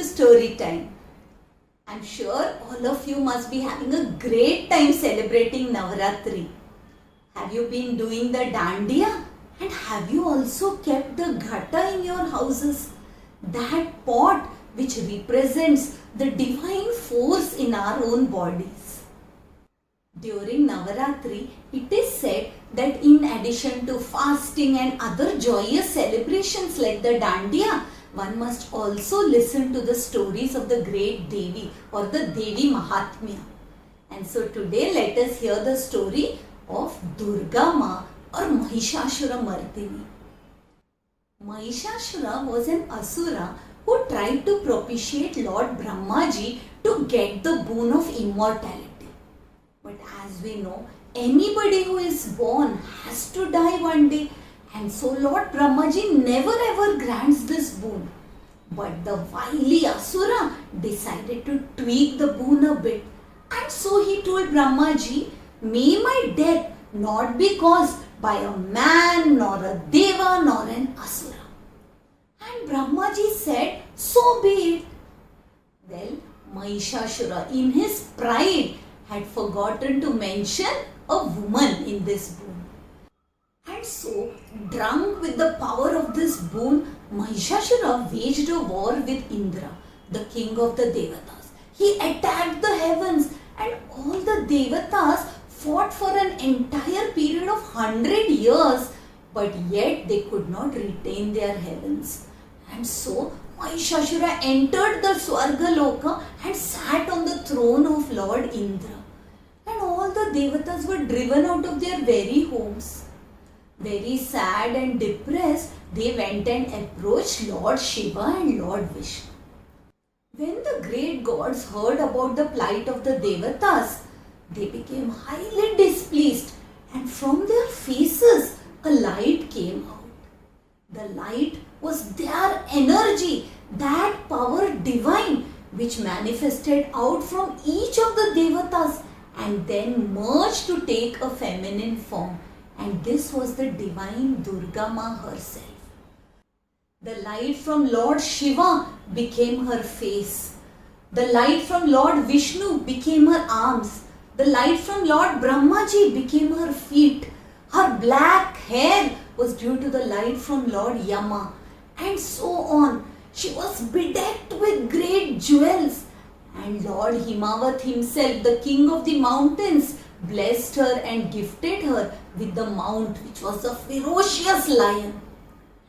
to story time. I'm sure all of you must be having a great time celebrating Navaratri. Have you been doing the dandiya? And have you also kept the ghata in your houses? That pot which represents the divine force in our own bodies. During Navaratri, it is said that in addition to fasting and other joyous celebrations like the dandiya, one must also listen to the stories of the great Devi or the Devi Mahatmya. And so today let us hear the story of Durga Ma or Mahishashura Mardini. Mahishashura was an asura who tried to propitiate Lord Brahmaji to get the boon of immortality. But as we know, anybody who is born has to die one day, and so Lord Brahmaji never ever grants this boon. But the wily asura decided to tweak the boon a bit, and so he told Brahmaji, "May my death not be caused by a man, nor a deva, nor an asura." And Brahmaji said, "So be it." Well, Mahishashura in his pride had forgotten to mention a woman in this boon. And so, drunk with the power of this boon, Mahishashura waged a war with Indra, the king of the Devatas. He attacked the heavens, and all the Devatas fought for an entire period of 100 years, but yet they could not retain their heavens. And so, Mahishashura entered the Swargaloka and sat on the throne of Lord Indra. And all the Devatas were driven out of their very homes. Very sad and depressed, they went and approached Lord Shiva and Lord Vishnu. When the great gods heard about the plight of the Devatas, they became highly displeased, and from their faces a light came out. The light was their energy, that power divine which manifested out from each of the Devatas and then merged to take a feminine form. And this was the divine Durga Ma herself. The light from Lord Shiva became her face. The light from Lord Vishnu became her arms. The light from Lord Brahmaji became her feet. Her black hair was due to the light from Lord Yama. And so on. She was bedecked with great jewels. And Lord Himavat himself, the king of the mountains, blessed her and gifted her with the mount which was a ferocious lion.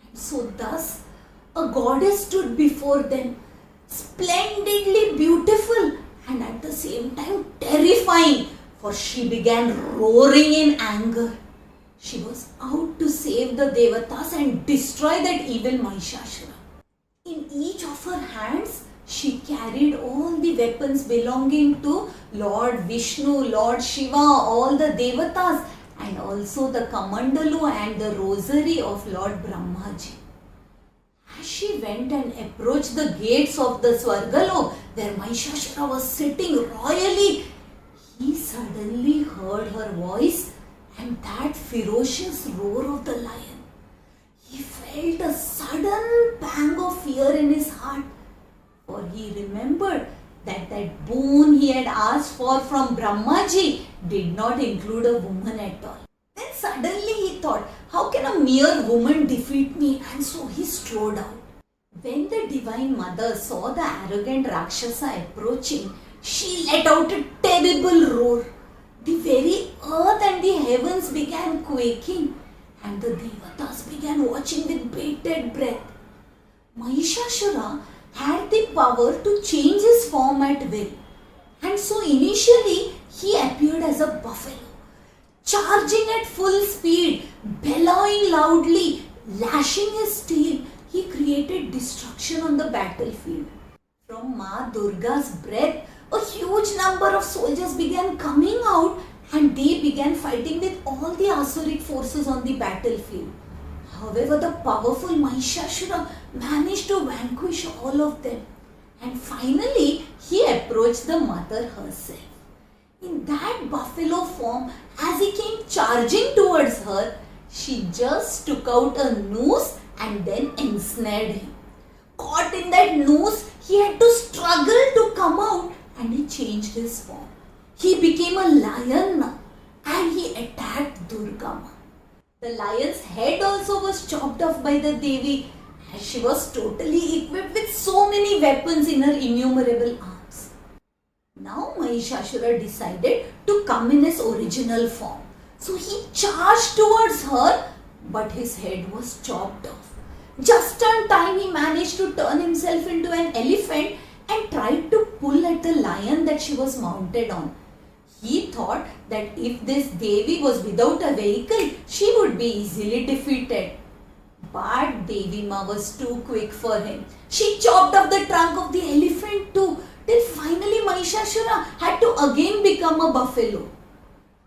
And so thus a goddess stood before them, splendidly beautiful and at the same time terrifying, for she began roaring in anger. She was out to save the Devatas and destroy that evil Mahishashura. In each of her hands, she carried all the weapons belonging to Lord Vishnu, Lord Shiva, all the Devatas, and also the Kamandalu and the rosary of Lord Brahmaji. As she went and approached the gates of the Swargalok, where Mahishashura was sitting royally, he suddenly heard her voice and that ferocious roar of the lion. He felt a sudden pang of fear in his heart, for he remembered that boon he had asked for from Brahmaji did not include a woman at all. Then suddenly he thought, how can a mere woman defeat me? And so he strode out. When the Divine Mother saw the arrogant Rakshasa approaching, she let out a terrible roar. The very earth and the heavens began quaking, and the Devatas began watching with bated breath. Mahishashura had the power to change his form at will, and so initially he appeared as a buffalo, charging at full speed, bellowing loudly, lashing his tail. He created destruction on the battlefield. From Ma Durga's breath, a huge number of soldiers began coming out, and they began fighting with all the Asuric forces on the battlefield. However, the powerful Mahishashura managed to vanquish all of them, and finally he approached the mother herself. In that buffalo form, as he came charging towards her, she just took out a noose and then ensnared him. Caught in that noose, he had to struggle to come out and he changed his form. He became a lion now and he attacked Durga Ma. The lion's head also was chopped off by the Devi as she was totally equipped with so many weapons in her innumerable arms. Now Mahishasura decided to come in his original form. So he charged towards her, but his head was chopped off. Just in time he managed to turn himself into an elephant and tried to pull at the lion that she was mounted on. He thought that if this Devi was without a vehicle, she would be easily defeated. But Devi Ma was too quick for him. She chopped off the trunk of the elephant too, till finally Mahishasura had to again become a buffalo.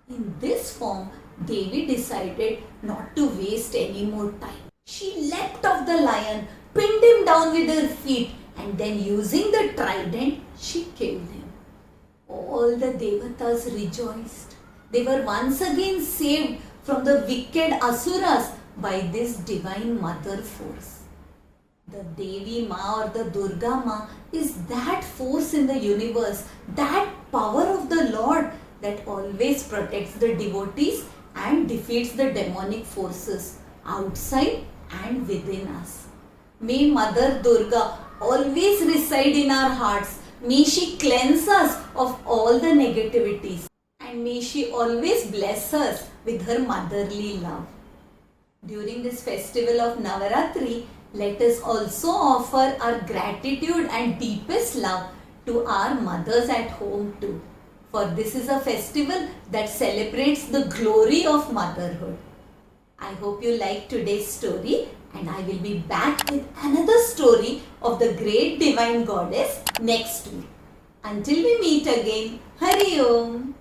In this form, Devi decided not to waste any more time. She leapt off the lion, pinned him down with her feet, and then using the trident, she killed him. All the Devatas rejoiced. They were once again saved from the wicked Asuras by this divine mother force. The Devi Ma or the Durga Ma is that force in the universe, that power of the Lord that always protects the devotees and defeats the demonic forces outside and within us. May Mother Durga always reside in our hearts. May she cleanse us of all the negativities and may she always bless us with her motherly love. During this festival of Navaratri, let us also offer our gratitude and deepest love to our mothers at home too. For this is a festival that celebrates the glory of motherhood. I hope you liked today's story and I will be back with another story of the great divine goddess next week. Until we meet again, Hari Om.